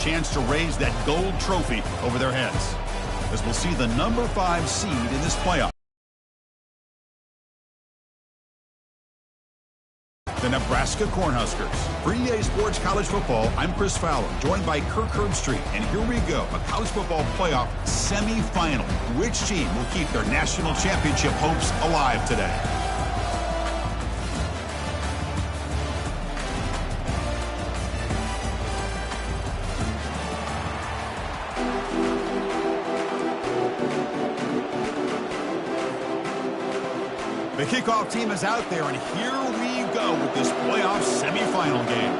chance to raise that gold trophy over their heads, as we'll see the number 5 seed in this playoff. The Nebraska Cornhuskers. For EA Sports College Football, I'm Chris Fowler, joined by Kirk Herbstreit. And here we go, a college football playoff semifinal. Which team will keep their national championship hopes alive today? The kickoff team is out there, and here we go with this playoff semifinal game.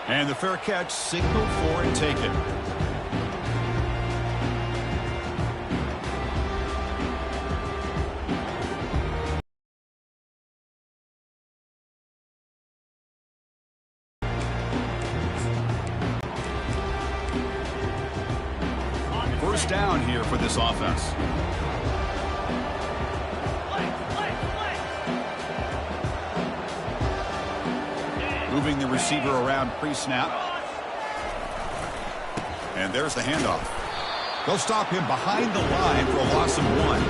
And the fair catch signaled for and taken. First down here for this offense. Moving the receiver around pre-snap. And there's the handoff. They'll stop him behind the line for a loss of 1.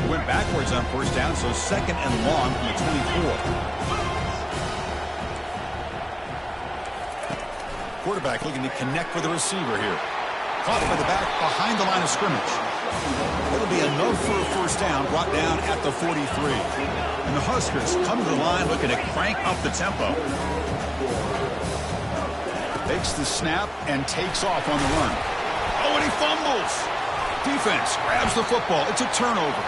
Went backwards on first down, so second and long from the 24. Quarterback looking to connect with the receiver here. Caught by the back behind the line of scrimmage. It'll be enough for a first down, brought down at the 43. And the Huskers come to the line looking to crank up the tempo. Takes the snap and takes off on the run. Oh, and he fumbles. Defense grabs the football. It's a turnover.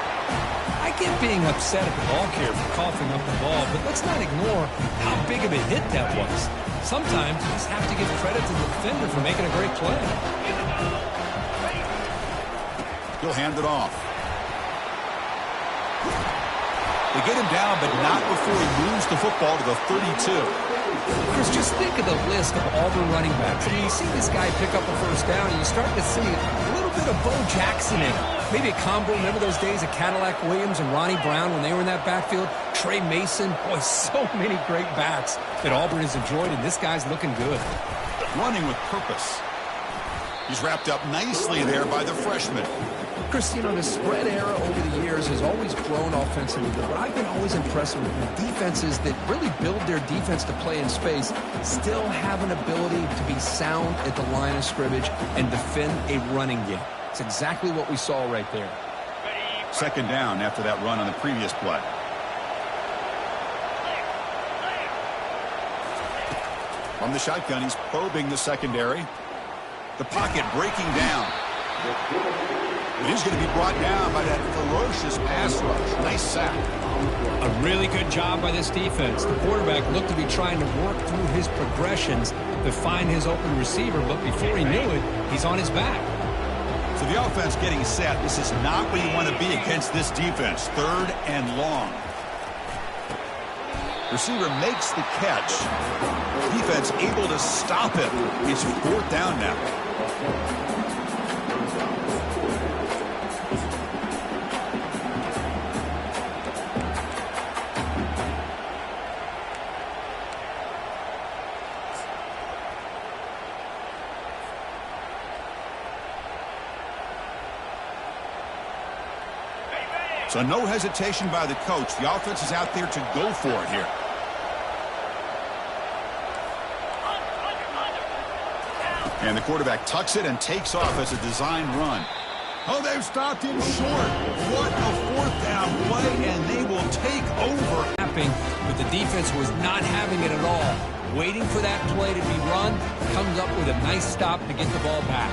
I get being upset at the ball carrier for coughing up the ball, but let's not ignore how big of a hit that was. Sometimes you just have to give credit to the defender for making a great play. He'll hand it off. They get him down, but not before he moves the football to the 32. Chris, just think of the list of Auburn running backs. I mean, you see this guy pick up a first down, and you start to see a little bit of Bo Jackson in it. Maybe a combo. Remember those days of Cadillac Williams and Ronnie Brown when they were in that backfield? Trey Mason. Boy, so many great backs that Auburn has enjoyed, and this guy's looking good. Running with purpose. He's wrapped up nicely there by the freshman. Chris, you know, the spread era over the years has always grown offensively, but I've been always impressed with defenses that really build their defense to play in space, still have an ability to be sound at the line of scrimmage and defend a running game. It's exactly what we saw right there. Second down after that run on the previous play. From the shotgun, he's probing the secondary. The pocket breaking down. And he's going to be brought down by that ferocious pass rush. Nice sack. A really good job by this defense. The quarterback looked to be trying to work through his progressions to find his open receiver, but before he knew it, he's on his back. So the offense getting set. This is not where you want to be against this defense. Third and long. Receiver makes the catch. Defense able to stop it. It's fourth down now. So no hesitation by the coach. The offense is out there to go for it here. And the quarterback tucks it and takes off as a design run. Oh, they've stopped him short. What a fourth down play, and they will take over. But the defense was not having it at all. Waiting for that play to be run, comes up with a nice stop to get the ball back.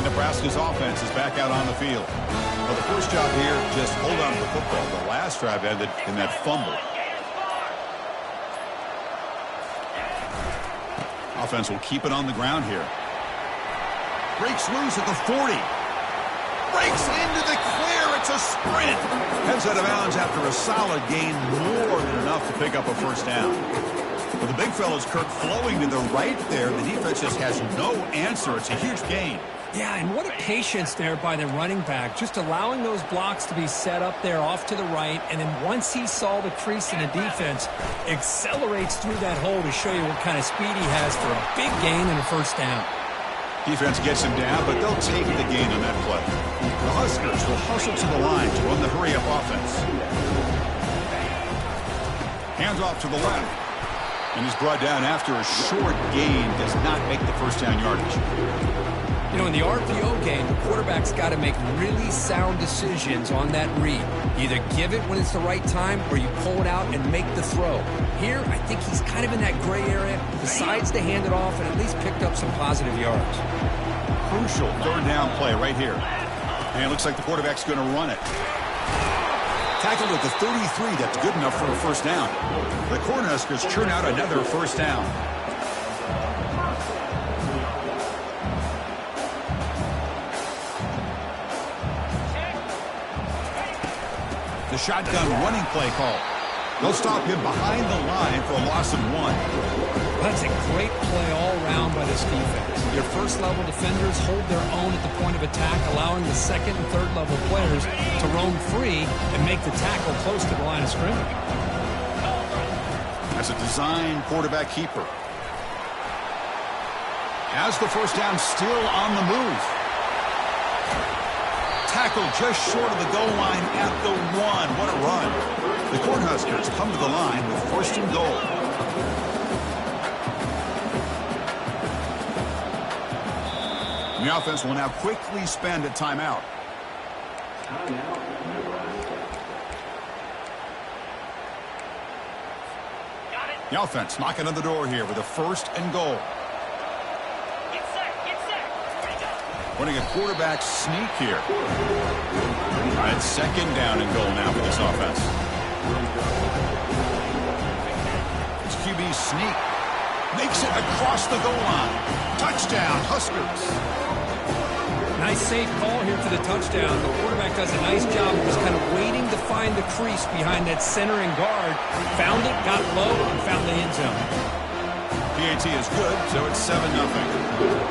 Nebraska's offense is back out on the field. Well, the first job here, just hold on to the football. The last drive ended in that fumble. Offense will keep it on the ground here. Breaks loose at the 40. Breaks into the clear. It's a sprint. Heads out of bounds after a solid gain, more than enough to pick up a first down. Well, the big fella's Kirk flowing to the right there. The defense just has no answer. It's a huge gain. Yeah, and what a patience there by the running back, just allowing those blocks to be set up there off to the right, and then once he saw the crease in the defense, accelerates through that hole to show you what kind of speed he has for a big gain and a first down. Defense gets him down, but they'll take the gain on that play. The Huskers will hustle to the line to run the hurry-up offense. Hands off to the left. And he's brought down after a short gain. Does not make the first down yardage. You know, in the RPO game, the quarterback's got to make really sound decisions on that read. You either give it when it's the right time or you pull it out and make the throw. Here, I think he's kind of in that gray area, decides to hand it off and at least picked up some positive yards. Crucial third down play right here. And it looks like the quarterback's going to run it. Tackled at the 33. That's good enough for a first down. The Cornhuskers churn out another first down. The shotgun running play call. They'll stop him behind the line for a loss of 1. That's a great play all around by this defense. Your first-level defenders hold their own at the point of attack, allowing the second and third-level players to roam free and make the tackle close to the line of scrimmage. As a design quarterback keeper. Has the first down, still on the move. Tackled just short of the goal line at the 1. What a run. The Cornhuskers come to the line with first and goal. The offense will now quickly spend a timeout. The offense knocking on the door here with a first and goal. Running a quarterback sneak here. It's second down and goal now for this offense. It's QB sneak. Makes it across the goal line. Touchdown, Huskers. Nice safe call here for the touchdown. The quarterback does a nice job of just kind of waiting to find the crease behind that center and guard. Found it, got low, and found the end zone. PAT is good, so it's 7-0.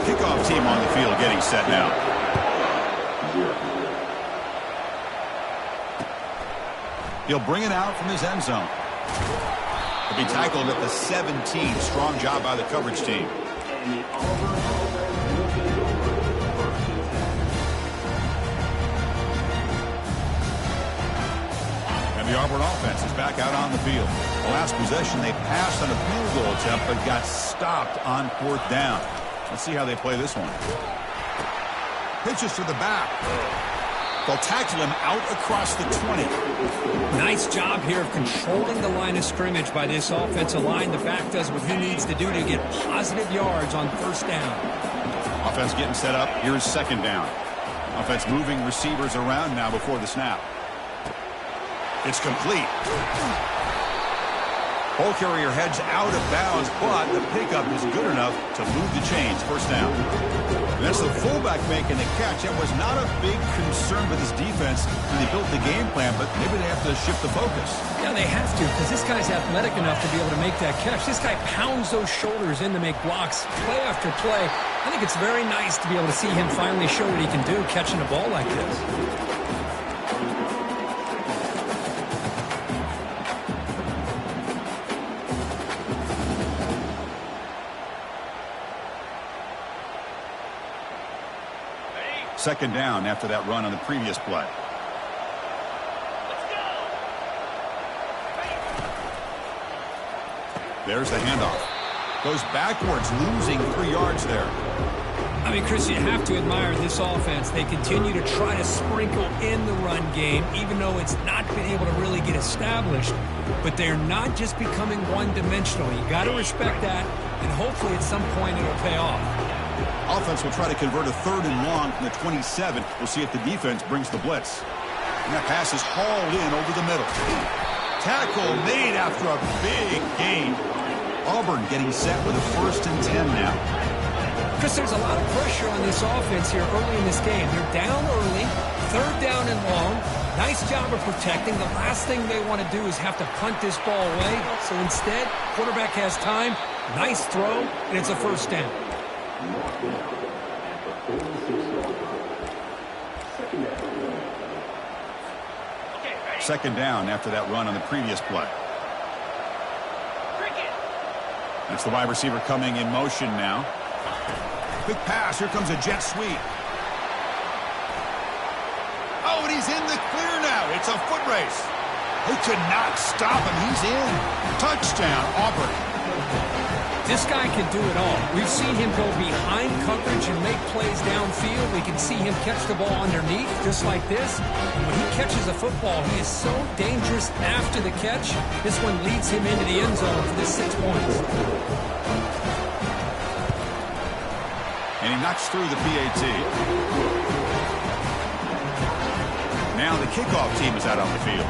Kickoff team on the field getting set now. He'll bring it out from his end zone. He'll be tackled at the 17. Strong job by the coverage team. And the Auburn offense is back out on the field. The last possession, they passed on a field goal attempt, but got stopped on 4th down. Let's see how they play this one. Pitches to the back. They'll tackle him out across the 20. Nice job here of controlling the line of scrimmage by this offensive line. The back does what he needs to do to get positive yards on first down. Offense getting set up. Here's second down. Offense moving receivers around now before the snap. It's complete. Ball carrier heads out of bounds, but the pickup is good enough to move the chains. First down. And that's the fullback making the catch. That was not a big concern for this defense when they built the game plan, but maybe they have to shift the focus. Yeah, they have to, because this guy's athletic enough to be able to make that catch. This guy pounds those shoulders in to make blocks play after play. I think it's very nice to be able to see him finally show what he can do catching a ball like this. Second down after that run on the previous play. There's the handoff. Goes backwards, losing 3 yards there. I mean, Chris, you have to admire this offense. They continue to try to sprinkle in the run game, even though it's not been able to really get established. But they're not just becoming one-dimensional. You got to respect that, and hopefully at some point it'll pay off. Offense will try to convert a 3rd and long from the 27. We'll see if the defense brings the blitz. And that pass is hauled in over the middle. Tackle made after a big gain. Auburn getting set with a 1st and 10 now. Chris, there's a lot of pressure on this offense here early in this game. They're down early, 3rd down and long. Nice job of protecting. The last thing they want to do is have to punt this ball away. So instead, quarterback has time, nice throw, and it's a 1st down. 2nd down after that run on the previous play. That's the wide receiver coming in motion now. Quick pass. Here comes a jet sweep. Oh, and he's in the clear now. It's a foot race. They could not stop him. He's in. Touchdown, Auburn. This guy can do it all. We've seen him go behind coverage and make plays downfield. We can see him catch the ball underneath, just like this. And when he catches a football, he is so dangerous after the catch. This one leads him into the end zone for the 6 points. And he knocks through the PAT. Now the kickoff team is out on the field.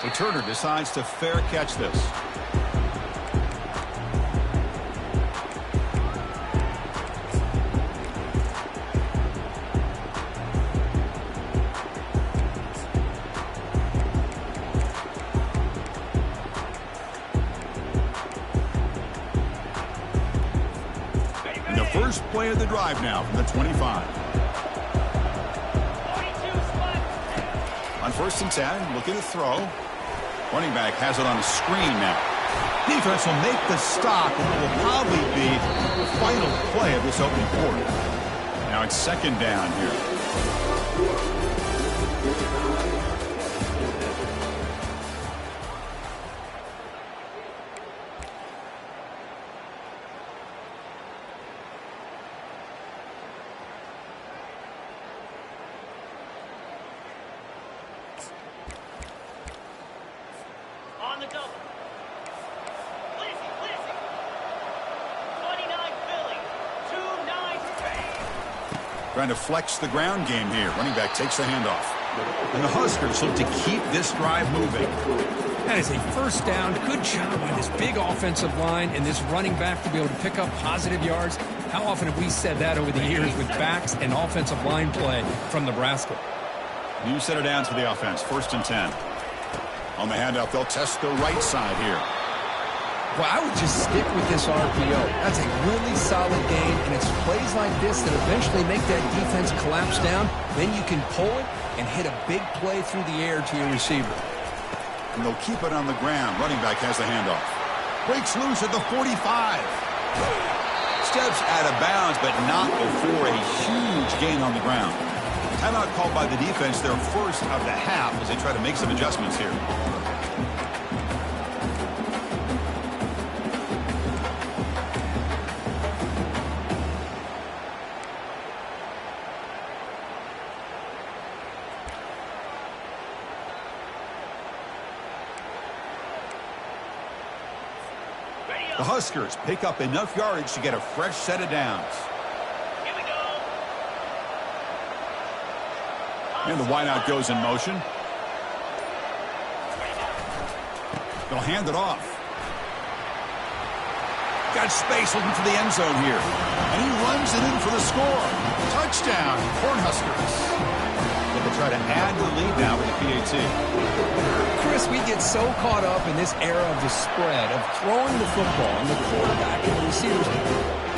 So Turner decides to fair catch this. And the first play of the drive now from the 25. On 1st and 10, looking to throw. Running back has it on a screen now. Defense will make the stop, and it will probably be the final play of this opening quarter. Now it's 2nd down here. On the double. Blissy. 29 Philly. 2-9 Spain. Trying to flex the ground game here. Running back takes the handoff. And the Huskers look to keep this drive moving. That is a 1st down. Good job by this big offensive line and this running back to be able to pick up positive yards. How often have we said that over the years with backs and offensive line play from Nebraska? New center downs for the offense. 1st and 10. On the handoff, they'll test the right side here. Well, I would just stick with this RPO. That's a really solid game, and it's plays like this that eventually make that defense collapse down. Then you can pull it and hit a big play through the air to your receiver. And they'll keep it on the ground. Running back has the handoff. Breaks loose at the 45. Steps out of bounds, but not before a huge gain on the ground. Timeout called by the defense, their first of the half, as they try to make some adjustments here. The Huskers pick up enough yardage to get a fresh set of downs. Here we go. And the wideout goes in motion. They'll hand it off. Got space looking for the end zone here. And he runs it in for the score. Touchdown, Cornhuskers. They'll try to add the lead now with the PAT. Chris, we get so caught up in this era of the spread, of throwing the football and the quarterback and the receivers.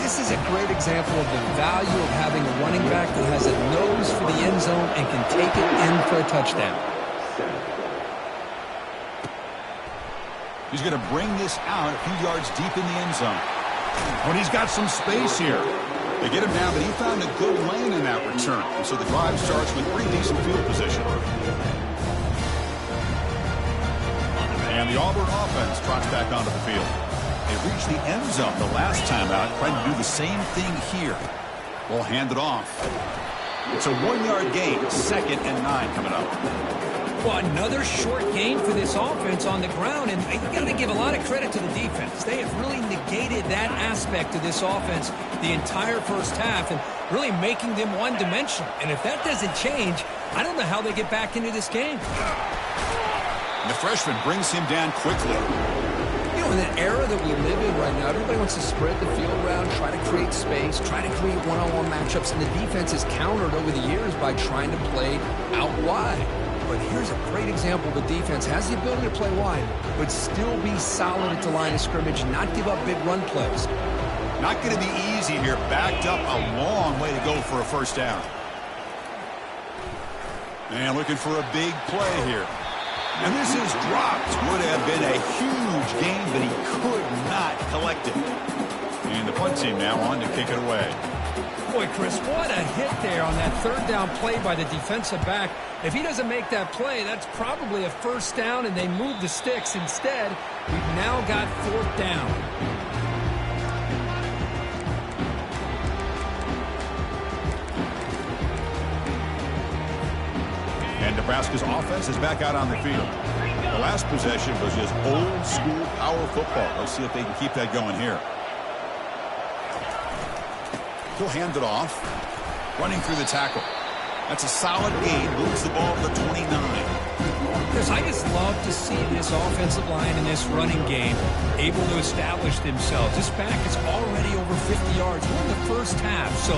This is a great example of the value of having a running back that has a nose for the end zone and can take it in for a touchdown. He's going to bring this out a few yards deep in the end zone. But he's got some space here. They get him down, but he found a good lane in that return. And so the drive starts with pretty decent field position. And the Auburn offense trots back onto the field. They reached the end zone the last time out, trying to do the same thing here. We'll hand it off. It's a 1-yard gain, 2nd and 9 coming up. Well, another short gain for this offense on the ground, and you got to give a lot of credit to the defense. They have really negated that aspect of this offense the entire first half, and really making them one-dimensional. And if that doesn't change, I don't know how they get back into this game. And the freshman brings him down quickly. You know, in the era that we live in right now, everybody wants to spread the field around, try to create space, try to create one-on-one matchups, and the defense has countered over the years by trying to play out wide. But here's a great example. The defense has the ability to play wide, but still be solid at the line of scrimmage, not give up big run plays. Not going to be easy here. Backed up a long way to go for a first down. And looking for a big play here. And this is dropped. Would have been a huge gain, but he could not collect it. And the punt team now on to kick it away. Boy, Chris, what a hit there on that third down play by the defensive back. If he doesn't make that play, that's probably a first down, and they move the sticks. Instead, we've now got fourth down. And Nebraska's offense is back out on the field. The last possession was just old school power football. Let's see if they can keep that going here. He'll hand it off. Running through the tackle. That's a solid gain. Moves the ball to the 29. Chris, I just love to see this offensive line in this running game able to establish themselves. This back is already over 50 yards. We're in the first half, so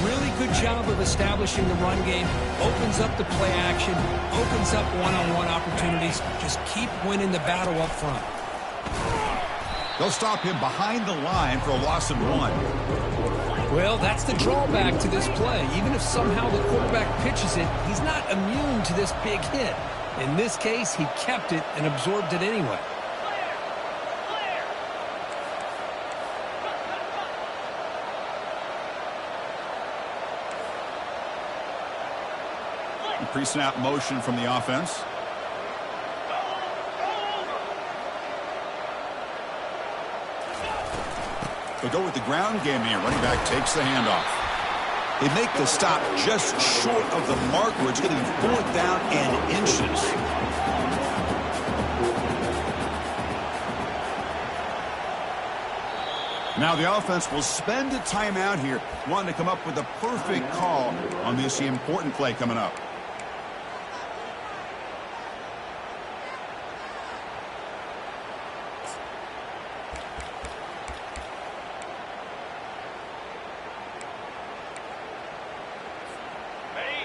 really good job of establishing the run game. Opens up the play action, opens up one-on-one opportunities. Just keep winning the battle up front. They'll stop him behind the line for a loss of 1. Well, that's the drawback to this play. Even if somehow the quarterback pitches it, he's not immune to this big hit. In this case, he kept it and absorbed it anyway. Pre-snap motion from the offense. They'll go with the ground game here. Running back takes the handoff. They make the stop just short of the marker. It's going to be 4th down and inches. Now the offense will spend a timeout here, wanting to come up with the perfect call on this important play coming up.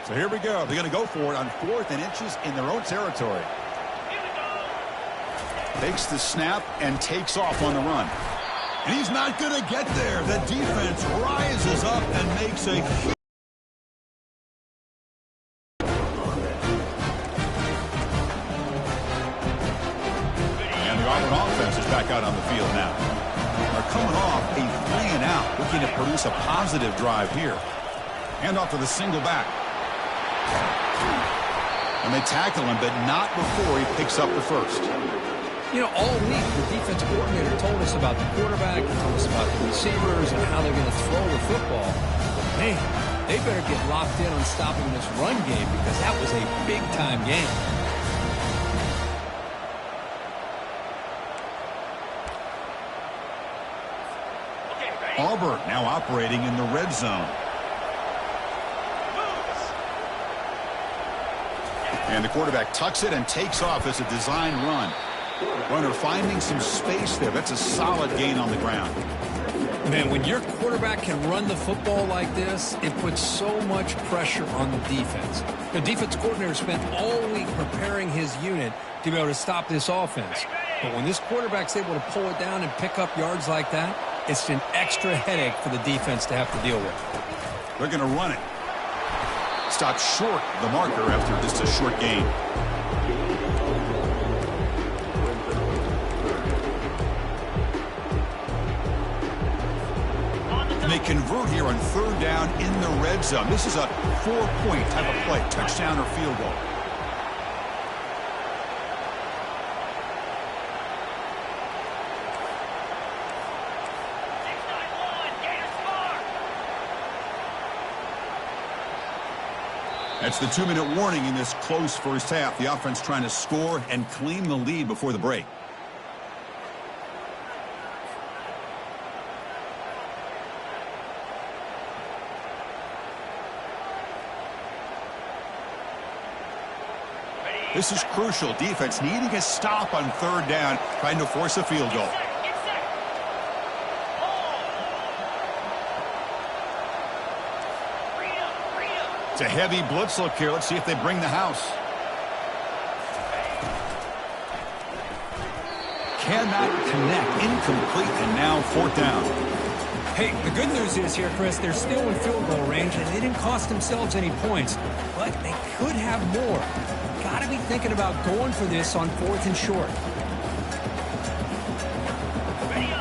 So here we go. They're going to go for it on 4th and inches in their own territory. Takes the snap and takes off on the run. And he's not going to get there. The defense rises up and makes a huge... And the Auburn offense is back out on the field now. They're coming off a 3-and-out, looking to produce a positive drive here. Hand off to the single back. And they tackle him, but not before he picks up the first. You know, all week, the defense coordinator told us about the quarterback, he told us about the receivers and how they're going to throw the football. But, man, they better get locked in on stopping this run game because that was a big-time game. Auburn now operating in the red zone. And the quarterback tucks it and takes off as a design run. Runner finding some space there. That's a solid gain on the ground. Man, when your quarterback can run the football like this, it puts so much pressure on the defense. The defense coordinator spent all week preparing his unit to be able to stop this offense. But when this quarterback's able to pull it down and pick up yards like that, it's an extra headache for the defense to have to deal with. They're going to run it. Stopped short of the marker after just a short gain. And they convert here on 3rd down in the red zone. This is a 4-point type of play, touchdown or field goal. That's the 2-minute warning in this close first half. The offense trying to score and claim the lead before the break. This is crucial. Defense needing a stop on third down, trying to force a field goal. Get set. Ball. Freedom. It's a heavy blitz look here. Let's see if they bring the house. Cannot connect. Incomplete, and now fourth down. Hey, the good news is here, Chris, they're still in field goal range, and they didn't cost themselves any points. But they could have more. Got to be thinking about going for this on 4th and short.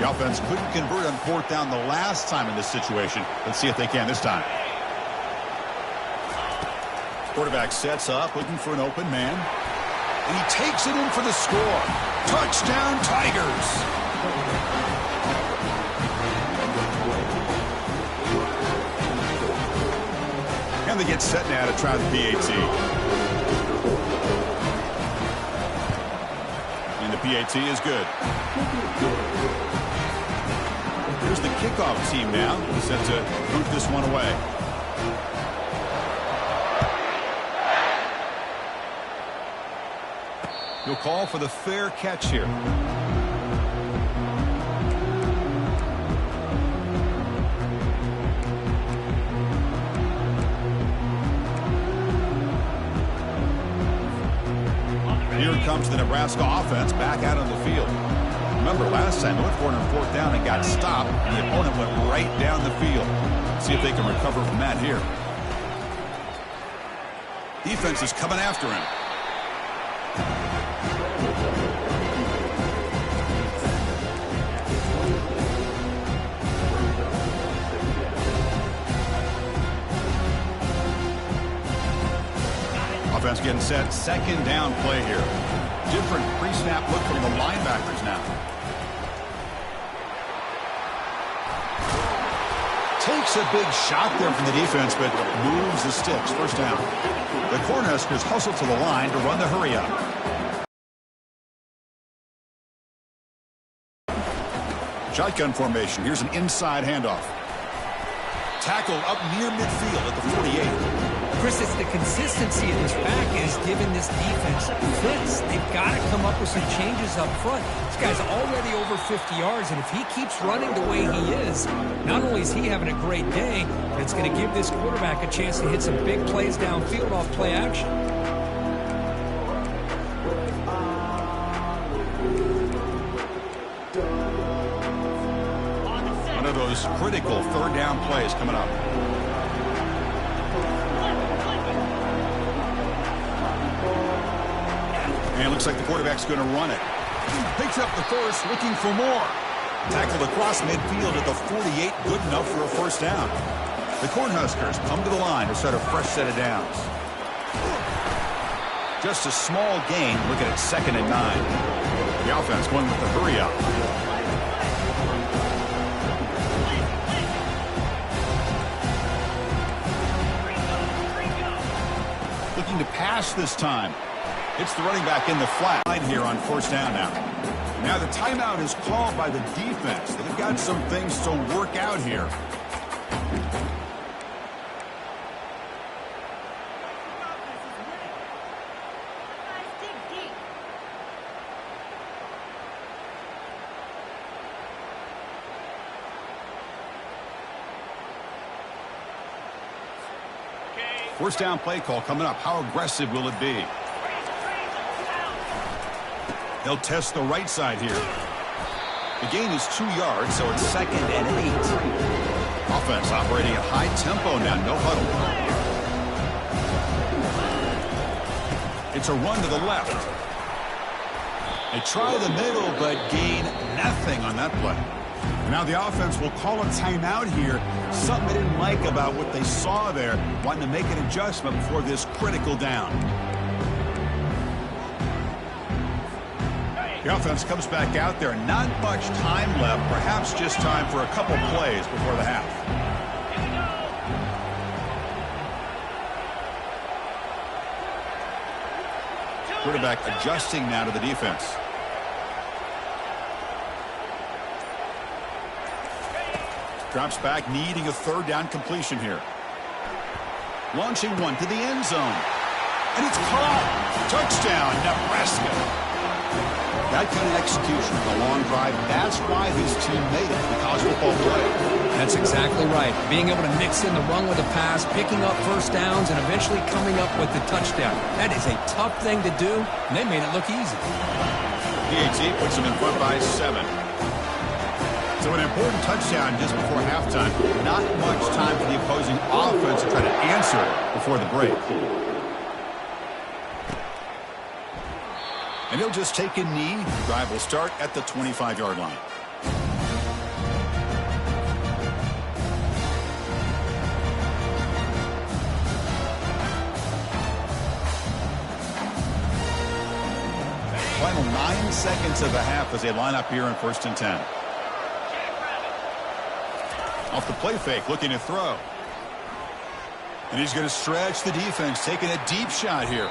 The offense couldn't convert on fourth down the last time in this situation. Let's see if they can this time. Quarterback sets up, looking for an open man. And he takes it in for the score. Touchdown, Tigers! And they get set now to try the PAT. And the PAT is good. Here's the kickoff team now, set to boot this one away. He'll call for the fair catch here. Here comes the Nebraska offense back out on the field. Remember, last time they went for it on fourth down and got stopped, and the opponent went right down the field. See if they can recover from that here. Defense is coming after him. Offense getting set. Second down play here. Different pre-snap look from the linebackers now. Takes a big shot there from the defense, but moves the sticks. First down. The Cornhuskers hustle to the line to run the hurry up. Shotgun formation. Here's an inside handoff. Tackle up near midfield at the 48. Chris, it's the consistency of this back is giving this defense fits. They've got to come up with some changes up front. This guy's already over 50 yards, and if he keeps running the way he is, not only is he having a great day, but it's going to give this quarterback a chance to hit some big plays downfield off play action. One of those critical third down plays coming up. And it looks like the quarterback's going to run it. Picks up the first, looking for more. Tackled across midfield at the 48, good enough for a first down. The Cornhuskers come to the line to start a fresh set of downs. Just a small gain, looking at 2nd and 9. The offense going with the hurry up. Looking to pass this time. It's the running back in the flat line here on first down now. Now the timeout is called by the defense. They've got some things to work out here. First down play call coming up. How aggressive will it be? They'll test the right side here. The gain is 2 yards, so it's 2nd and 8. Offense operating at high tempo now, no huddle. It's a run to the left. They try the middle, but gain nothing on that play. Now the offense will call a timeout here. Something they didn't like about what they saw there. Wanting to make an adjustment before this critical down. The offense comes back out there. Not much time left. Perhaps just time for a couple plays before the half. Quarterback adjusting now to the defense. Drops back, needing a third down completion here. Launching one to the end zone. And it's caught. Touchdown, Nebraska. That kind of execution on a long drive, that's why his team made it in the college football playoff. That's exactly right. Being able to mix in the run with a pass, picking up first downs, and eventually coming up with the touchdown. That is a tough thing to do, and they made it look easy. PAT puts them in front by 7. So an important touchdown just before halftime. Not much time for the opposing offense to try to answer before the break. And he'll just take a knee. The drive will start at the 25-yard line. Final 9 seconds of the half as they line up here in 1st and 10. Off the play fake, looking to throw. And he's going to stretch the defense, taking a deep shot here.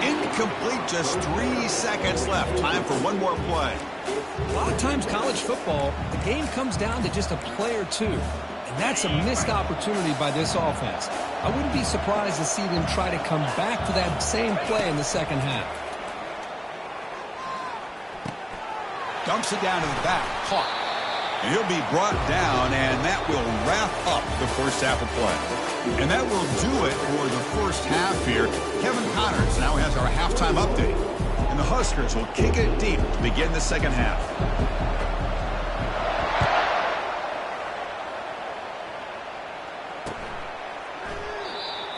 Incomplete, just 3 seconds left. Time for one more play. A lot of times college football, the game comes down to just a play or two. And that's a missed opportunity by this offense. I wouldn't be surprised to see them try to come back to that same play in the second half. Dumps it down to the back, caught. And he'll be brought down, and that will wrap up the first half of play. And that will do it for the first half here. Kevin Connors now has our halftime update. And the Huskers will kick it deep to begin the second half.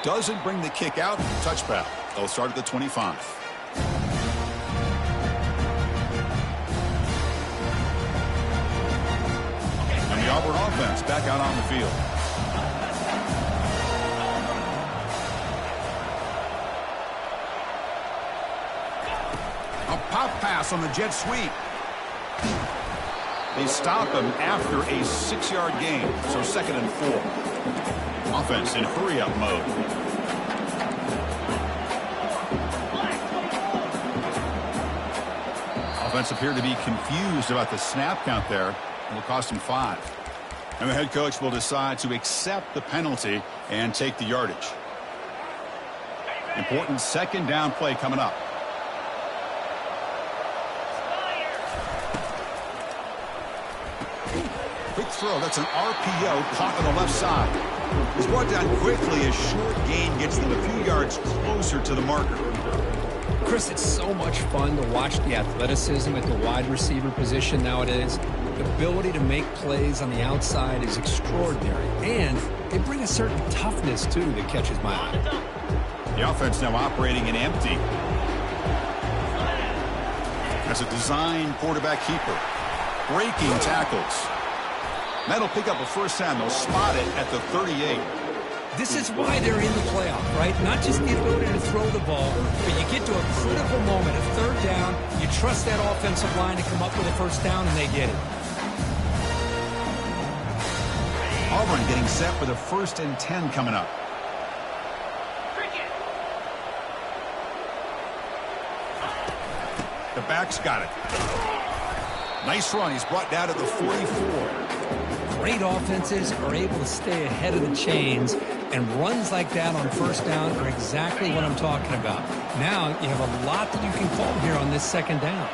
Doesn't bring the kick out. Touchback. They'll start at the 25. The Auburn offense back out on the field. A pop pass on the jet sweep. They stop him after a 6-yard gain, so 2nd and 4. Offense in hurry-up mode. Offense appeared to be confused about the snap count there. Will cost him 5. And the head coach will decide to accept the penalty and take the yardage. Important 2nd down play coming up. Quick throw. That's an RPO caught on the left side. It's brought down quickly. A short gain gets them a few yards closer to the marker. Chris, it's so much fun to watch the athleticism at the wide receiver position nowadays. The ability to make plays on the outside is extraordinary, and they bring a certain toughness, too, that catches my eye. The offense now operating in empty. As a design quarterback keeper. Breaking tackles. That'll pick up a first down. They'll spot it at the 38. This is why they're in the playoff, right? Not just the ability to throw the ball, but you get to a critical moment, a 3rd down, you trust that offensive line to come up with a first down, and they get it. Auburn getting set for the 1st and 10 coming up. The back's got it. Nice run. He's brought down to the 44. Great offenses are able to stay ahead of the chains, and runs like that on first down are exactly what I'm talking about. Now you have a lot that you can call here on this 2nd down.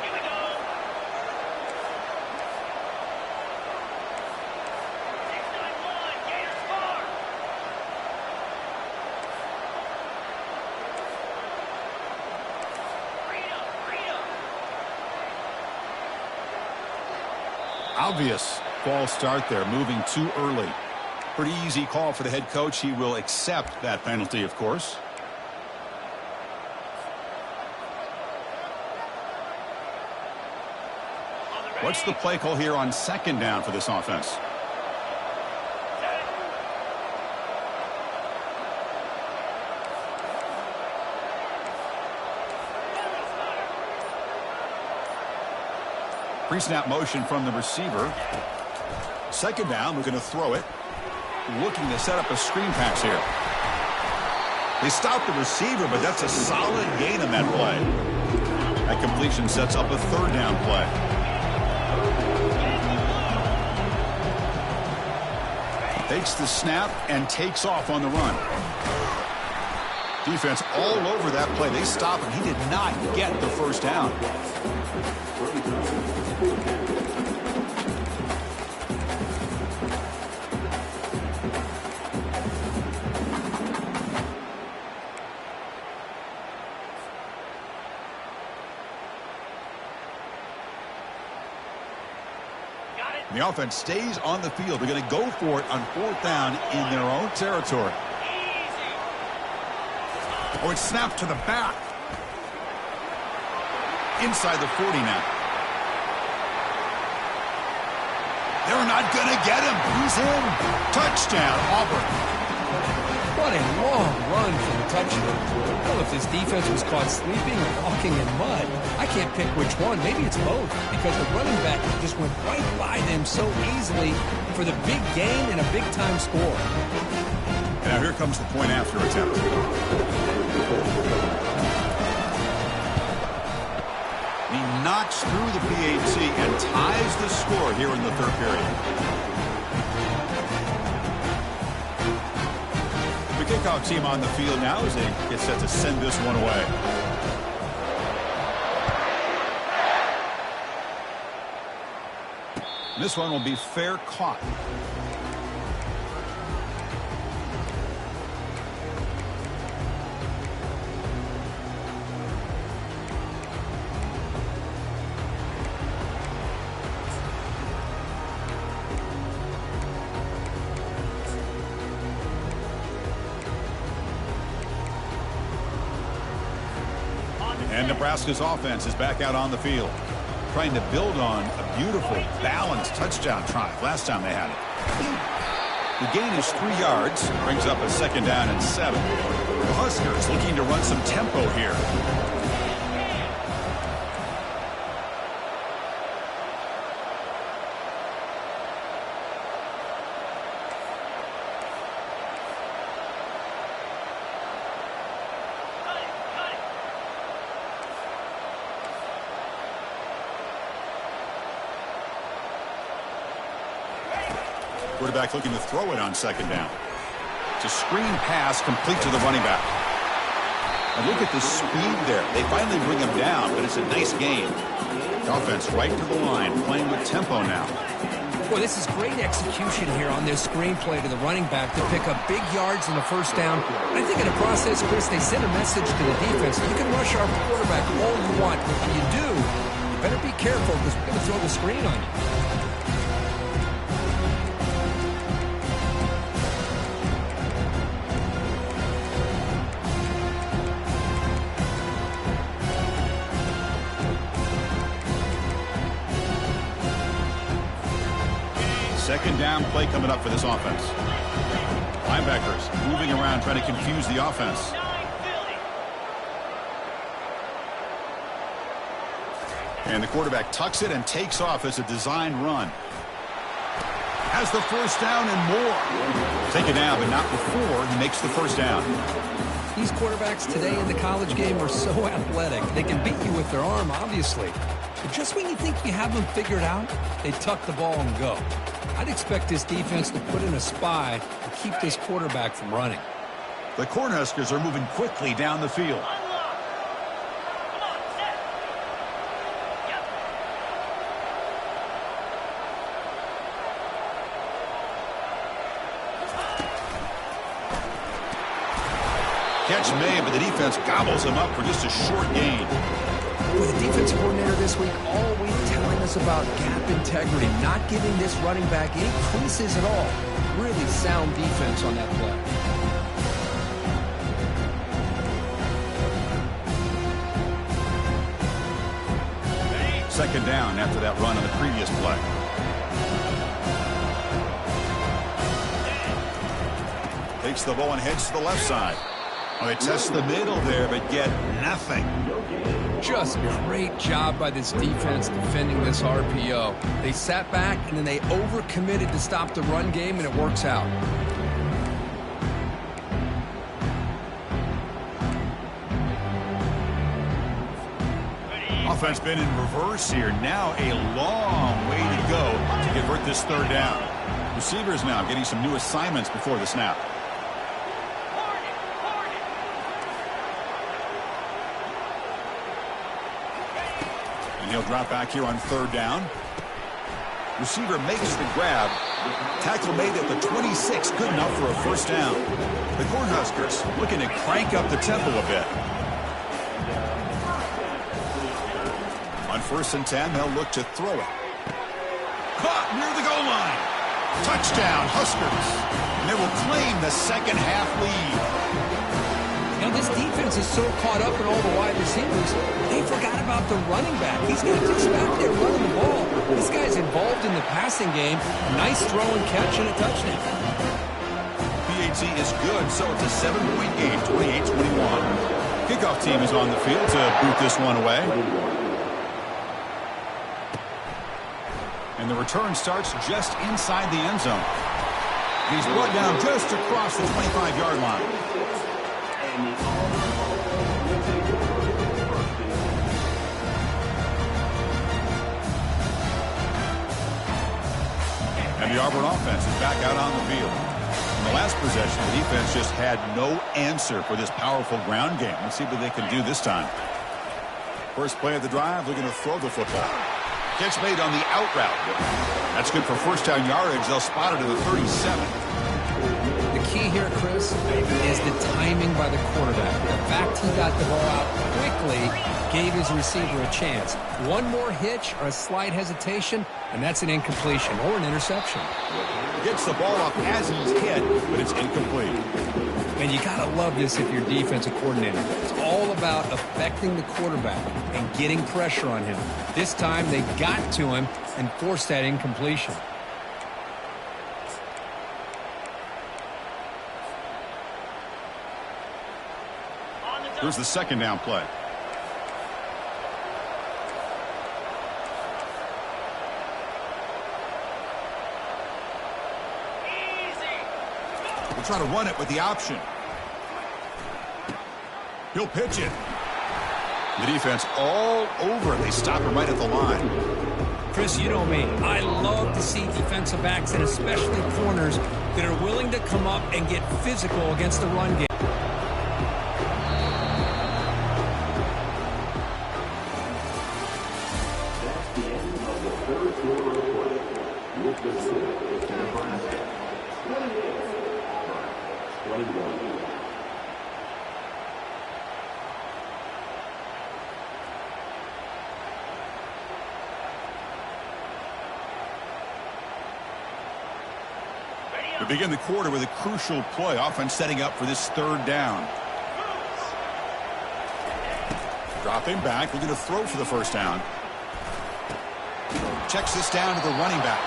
Obvious false start there, moving too early. Pretty easy call for the head coach. He will accept that penalty, of course. What's the play call here on 2nd down for this offense? Pre-snap motion from the receiver. 2nd down, we're going to throw it. Looking to set up a screen pass here. They stopped the receiver, but that's a solid gain on that play. That completion sets up a 3rd down play. Takes the snap and takes off on the run. Defense all over that play. They stop him. He did not get the first down. The offense stays on the field. They're going to go for it on 4th down in their own territory. Oh, it's snapped to the back. Inside the 40 now. They're not going to get him. He's in. Touchdown, Auburn. What a long run for the touchdown. Well, if this defense was caught sleeping or walking in mud, I can't pick which one. Maybe it's both, because the running back just went right by them so easily for the big gain and a big-time score. Now here comes the point after attempt. He knocks through the PAT and ties the score here in the 3rd period. The kickoff team on the field now as they get set to send this one away. This one will be fair caught. And Nebraska's offense is back out on the field, trying to build on a beautiful, balanced touchdown drive last time they had it. The gain is 3 yards, brings up a 2nd down and 7. The Huskers looking to run some tempo here. Quarterback looking to throw it on 2nd down. It's a screen pass complete to the running back. And look at the speed there. They finally bring him down, but it's a nice gain. The offense right to the line, playing with tempo now. Boy, this is great execution here on this screen play to the running back to pick up big yards in the 1st down. I think in the process, Chris, they sent a message to the defense. You can rush our quarterback all you want, but when you do, you better be careful because we're going to throw the screen on you. Second down play coming up for this offense. Linebackers moving around trying to confuse the offense. And the quarterback tucks it and takes off as a designed run. Has the 1st down and more. Take it down, but not before he makes the 1st down. These quarterbacks today in the college game are so athletic. They can beat you with their arm, obviously. But just when you think you have them figured out, they tuck the ball and go. I'd expect this defense to put in a spy to keep this quarterback from running. The Cornhuskers are moving quickly down the field. Catch made, but the defense gobbles him up for just a short gain. With the defensive coordinator this week all week telling us about gap integrity, not giving this running back any creases at all. Really sound defense on that play. Second down after that run on the previous play. Takes the ball and heads to the left side. Well, they test the middle there, but get nothing. Just great job by this defense defending this RPO. They sat back, and then they overcommitted to stop the run game, and it works out. Offense been in reverse here. Now a long way to go to convert this 3rd down. Receivers now getting some new assignments before the snap. And he'll drop back here on third down. Receiver makes the grab. Tackle made at the 26. Good enough for a first down. The Cornhuskers looking to crank up the tempo a bit. On 1st and 10, they'll look to throw it. Caught near the goal line. Touchdown, Huskers. And they will claim the second half lead. Now, this defense is so caught up in all the wide receivers, they forgot about the running back. He's not just back there running the ball. This guy's involved in the passing game. Nice throw and catch and a touchdown. PAT is good, so it's a 7-point game, 28-21. Kickoff team is on the field to boot this one away. And the return starts just inside the end zone. He's brought down just across the 25-yard line. And the Auburn offense is back out on the field. In the last possession, the defense just had no answer for this powerful ground game. Let's see what they can do this time. First play of the drive, looking to throw the football. Catch made on the out route. That's good for first down yardage. They'll spot it at the 37. The key here, Chris, is the timing by the quarterback. The fact he got the ball out quickly gave his receiver a chance. One more hitch or a slight hesitation, and that's an incompletion or an interception. Gets the ball off as he's hit, but it's incomplete. And you got to love this if you're defensive coordinator. It's all about affecting the quarterback and getting pressure on him. This time they got to him and forced that incompletion. Here's the second down play. We'll try to run it with the option. He'll pitch it. The defense all over. They stop him right at the line. Chris, you know me. I love to see defensive backs and especially corners that are willing to come up and get physical against the run game. We begin the quarter with a crucial play. Offense setting up for this third down. Dropping back, looking to throw for the first down. Checks this down to the running back.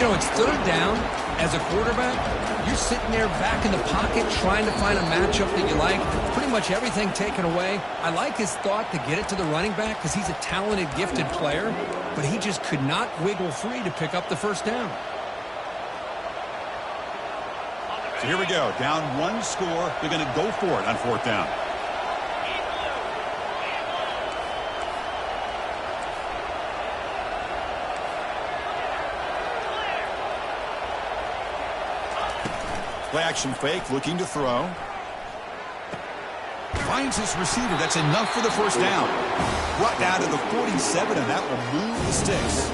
You know, it's third down. As a quarterback, you're sitting there back in the pocket trying to find a matchup that you like. Pretty much everything taken away. I like his thought to get it to the running back because he's a talented, gifted player, but he just could not wiggle free to pick up the first down. So here we go. Down one score. They're going to go for it on fourth down. Play action fake, looking to throw. Finds his receiver. That's enough for the first down. Brought down to the 47, and that will move the sticks.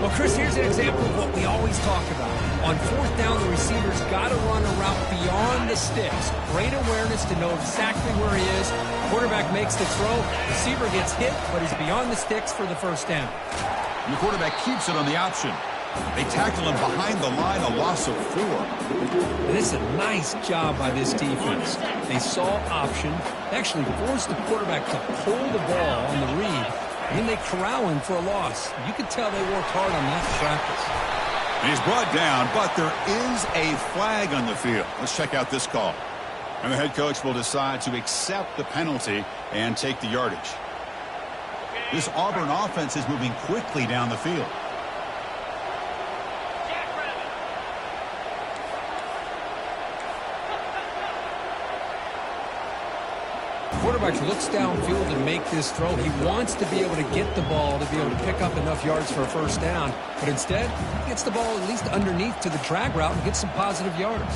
Well, Chris, here's an example of what we always talk about. On fourth down, the receiver's got to run a route beyond the sticks. Great awareness to know exactly where he is. Quarterback makes the throw. Receiver gets hit, but he's beyond the sticks for the first down. And the quarterback keeps it on the option. They tackle him behind the line, a loss of 4. And this is a nice job by this defense. They saw option, actually forced the quarterback to pull the ball on the read, and then they corral him for a loss. You could tell they worked hard on that in practice. And he's brought down, but there is a flag on the field. Let's check out this call. And the head coach will decide to accept the penalty and take the yardage. This Auburn offense is moving quickly down the field. Quarterback looks downfield to make this throw. He wants to be able to get the ball to be able to pick up enough yards for a first down. But instead, he gets the ball at least underneath to the drag route and gets some positive yards.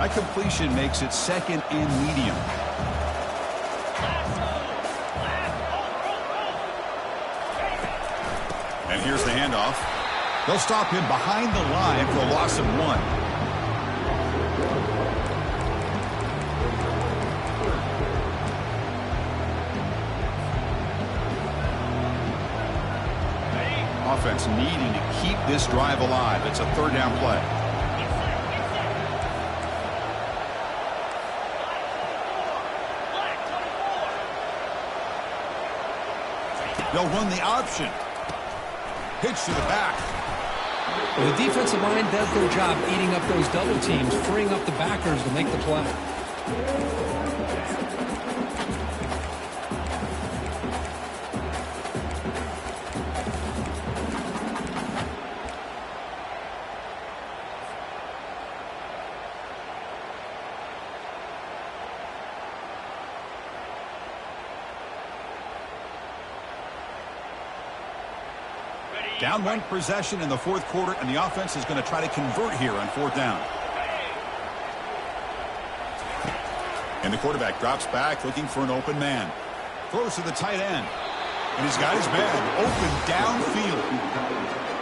That completion makes it second and medium. And here's the handoff. They'll stop him behind the line for a loss of 1. Offense needing to keep this drive alive. It's a 3rd down play. They'll run the option. Pitch to the back. Well, the defensive line does their job eating up those double teams, freeing up the backers to make the play. Down 1 possession in the 4th quarter, and the offense is going to try to convert here on 4th down. And the quarterback drops back looking for an open man. Throws to the tight end. And he's got his man open downfield.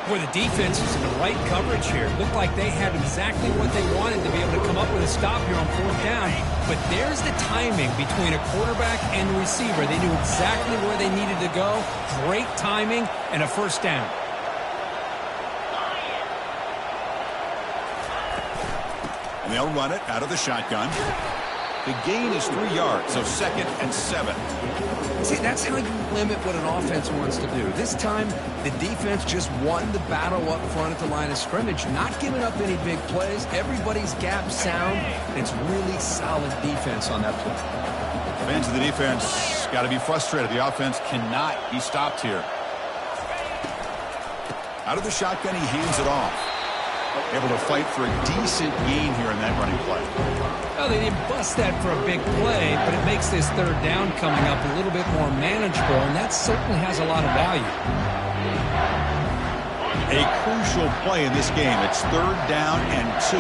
Boy, the defense is in the right coverage here. Looked like they had exactly what they wanted to be able to come up with a stop here on 4th down. But there's the timing between a quarterback and the receiver. They knew exactly where they needed to go. Great timing and a 1st down. And they'll run it out of the shotgun. The gain is 3 yards, so 2nd and 7. See, that's how you limit what an offense wants to do. This time, the defense just won the battle up front at the line of scrimmage, not giving up any big plays. Everybody's gap sound. It's really solid defense on that play. Fans of the defense got to be frustrated. The offense cannot be stopped here. Out of the shotgun, he hands it off. Able to fight for a decent gain here in that running play. Well, they didn't bust that for a big play, but it makes this 3rd down coming up a little bit more manageable, and that certainly has a lot of value. A crucial play in this game. It's 3rd down and 2.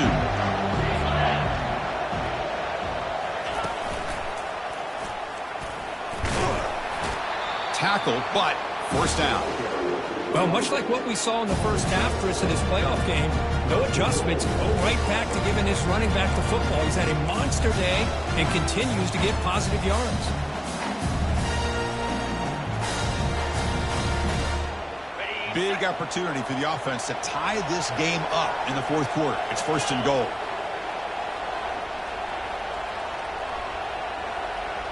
Tackle, but 1st down. Well, much like what we saw in the 1st half, Chris, of this playoff game, no adjustments. Go right back to giving this running back the football. He's had a monster day and continues to get positive yards. Big opportunity for the offense to tie this game up in the 4th quarter. It's 1st and goal.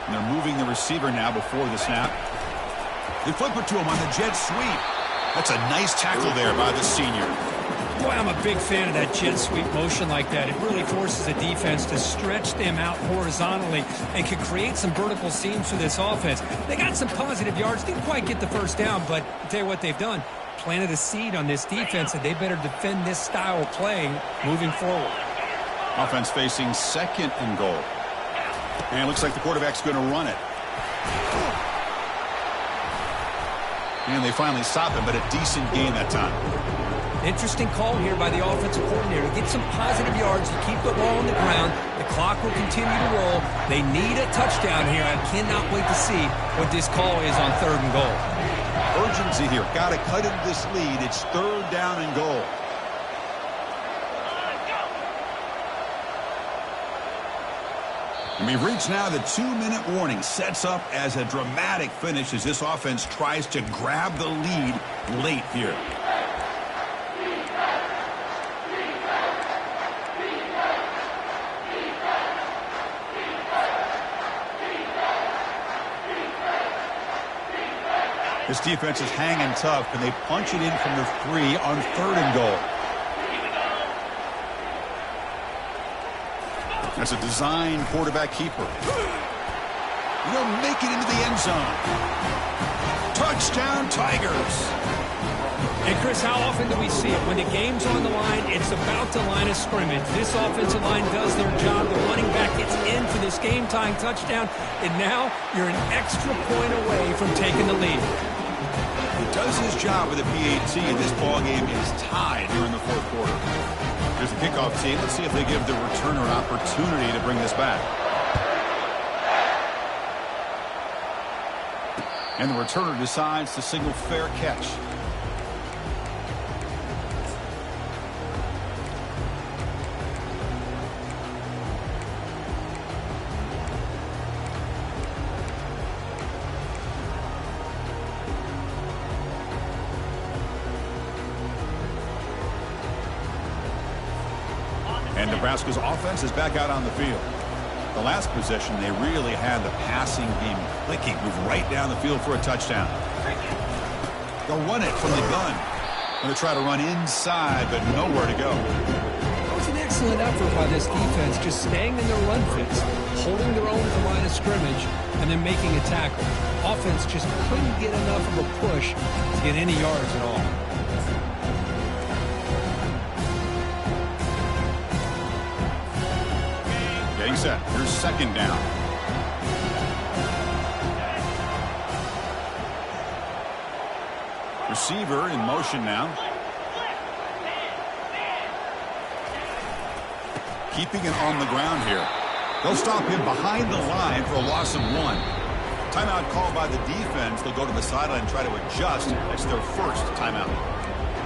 And they're moving the receiver now before the snap. They flip it to him on the jet sweep. That's a nice tackle there by the senior. Boy, I'm a big fan of that jet sweep motion like that. It really forces the defense to stretch them out horizontally and can create some vertical seams for this offense. They got some positive yards. Didn't quite get the 1st down, but I'll tell you what they've done. Planted a seed on this defense, and they better defend this style of playing moving forward. Offense facing 2nd and goal. And it looks like the quarterback's going to run it. And they finally stop him, but a decent gain that time. Interesting call here by the offensive coordinator. Get some positive yards to keep the ball on the ground. The clock will continue to roll. They need a touchdown here. I cannot wait to see what this call is on 3rd and goal. Urgency here. Got to cut into this lead. It's 3rd down and goal. And we've reached now the 2-minute warning. Sets up as a dramatic finish as this offense tries to grab the lead late here. This defense is hanging tough, and they punch it in from the 3 on 3rd and goal. That's a design quarterback keeper. They'll make it into the end zone. Touchdown, Tigers. And, Chris, how often do we see it? When the game's on the line, it's about the line of scrimmage. This offensive line does their job. The running back gets in for this game-tying touchdown, and now you're an extra point away from taking the lead. He does his job with a PAT, and this ballgame is tied here in the 4th quarter. Here's the kickoff team. Let's see if they give the returner an opportunity to bring this back. And the returner decides to signal fair catch. And Nebraska's offense is back out on the field. The last possession, they really had the passing game clicking. Move right down the field for a touchdown. They'll run it from the gun. Going to try to run inside, but nowhere to go. It was an excellent effort by this defense, just staying in their run fits, holding their own at the line of scrimmage, and then making a tackle. Offense just couldn't get enough of a push to get any yards at all. Getting set. Here's second down. Receiver in motion now. Keeping it on the ground here. They'll stop him behind the line for a loss of 1. Timeout called by the defense. They'll go to the sideline and try to adjust. That's their first timeout.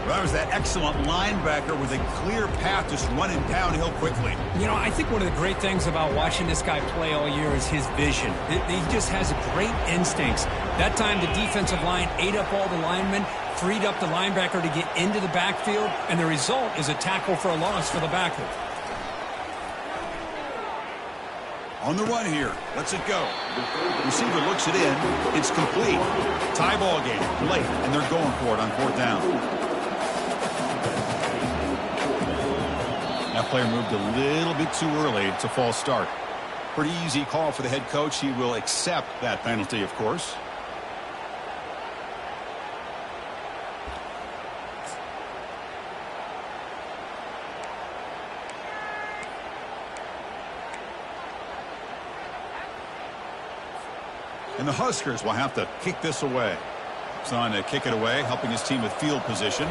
Well, that was that excellent linebacker with a clear path just running downhill quickly. You know, I think one of the great things about watching this guy play all year is his vision. He just has great instincts. That time the defensive line ate up all the linemen, freed up the linebacker to get into the backfield, and the result is a tackle for a loss for the backer. On the run here. Lets it go. Receiver looks it in. It's complete. Tie ball game. Late. And they're going for it on 4th down. That player moved a little bit too early. It's a false start. Pretty easy call for the head coach. He will accept that penalty, of course. And the Huskers will have to kick this away. He's on to kick it away, helping his team with field position.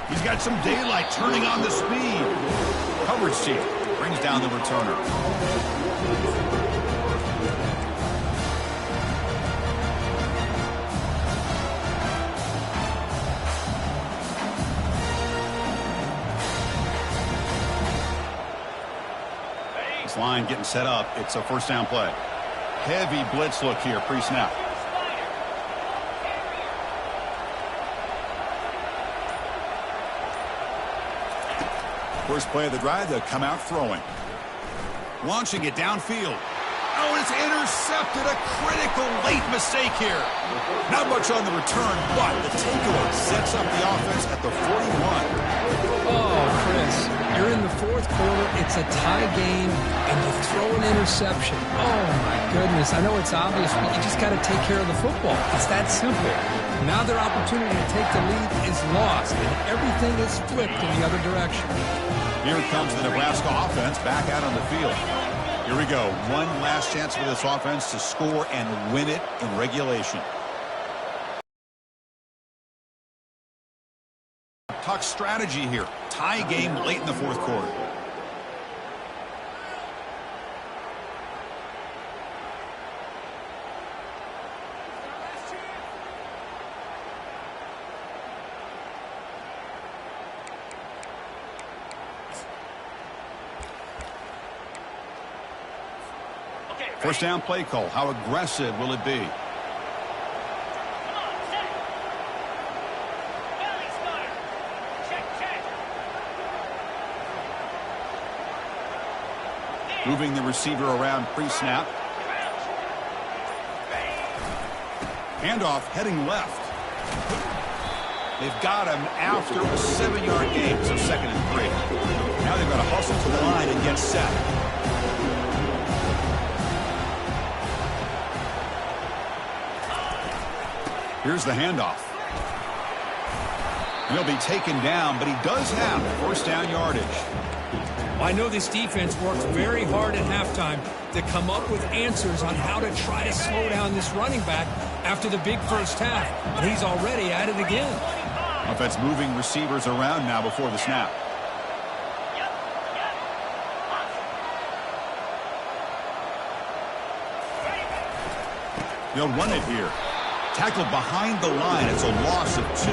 He's got some daylight turning on the speed. Coverage team brings down the returner. Line getting set up. It's a 1st down play. Heavy blitz look here pre-snap. First play of the drive, they'll come out throwing. Launching it downfield. Oh, it's intercepted. A critical late mistake here. Not much on the return, but the takeaway sets up the offense at the 41. Oh, Chris, you're in the 4th quarter. It's a tie game, and you throw an interception. Oh, my goodness. I know it's obvious, but you just got to take care of the football. It's that simple. Now their opportunity to take the lead is lost, and everything is flipped in the other direction. Here comes the Nebraska offense back out on the field. Here we go. One last chance for this offense to score and win it in regulation. Tuck strategy here. Tie game late in the 4th quarter. First down play call. How aggressive will it be? Moving the receiver around pre-snap. Handoff heading left. They've got him after a 7-yard gain, so 2nd and 3. Now they've got to hustle to the line and get set. Here's the handoff. And he'll be taken down, but he does have 1st down yardage. I know this defense worked very hard at halftime to come up with answers on how to try to slow down this running back after the big first half, and he's already at it again. Offense moving receivers around now before the snap. They'll run it here. Tackled behind the line. It's a loss of 2.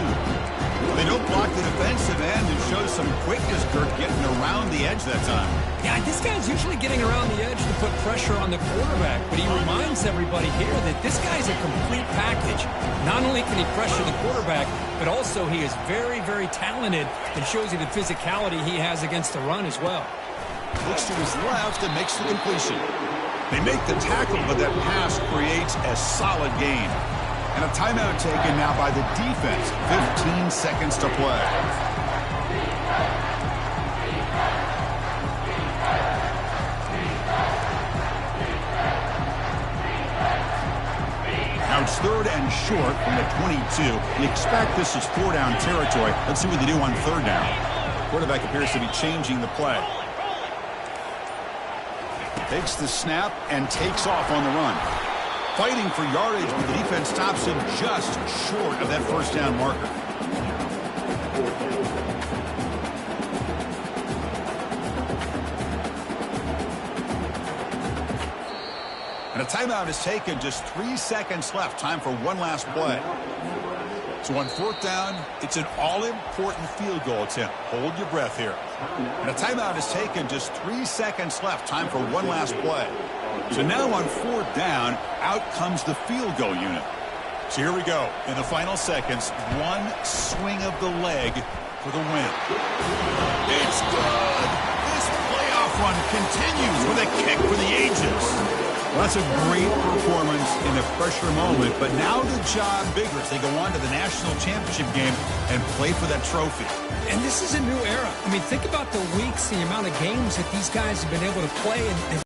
They don't block the defensive end and show some quickness, Kirk, getting around the edge that time. Yeah, this guy's usually getting around the edge to put pressure on the quarterback, but he reminds everybody here that this guy's a complete package. Not only can he pressure the quarterback, but also he is very, very talented and shows you the physicality he has against the run as well. Looks to his left and makes the completion. They make the tackle, but that pass creates a solid gain. And a timeout taken now by the defense. 15 seconds to play. Now it's 3rd and short from the 22. You expect this is 4-down territory. Let's see what they do on 3rd down. Quarterback appears to be changing the play. Takes the snap and takes off on the run. Fighting for yardage, but the defense stops him just short of that 1st down marker. And a timeout is taken. Just 3 seconds left. Time for one last play. So on 4th down, it's an all-important field goal attempt. Hold your breath here. And a timeout is taken. Just 3 seconds left. Time for one last play. So now on 4th down, out comes the field goal unit. So here we go. In the final seconds, one swing of the leg for the win. It's good. This playoff run continues with a kick for the ages. Well, that's a great performance in a pressure moment, but now the job bigger as they go on to the national championship game and play for that trophy. And this is a new era. I mean, think about the weeks, the amount of games that these guys have been able to play, and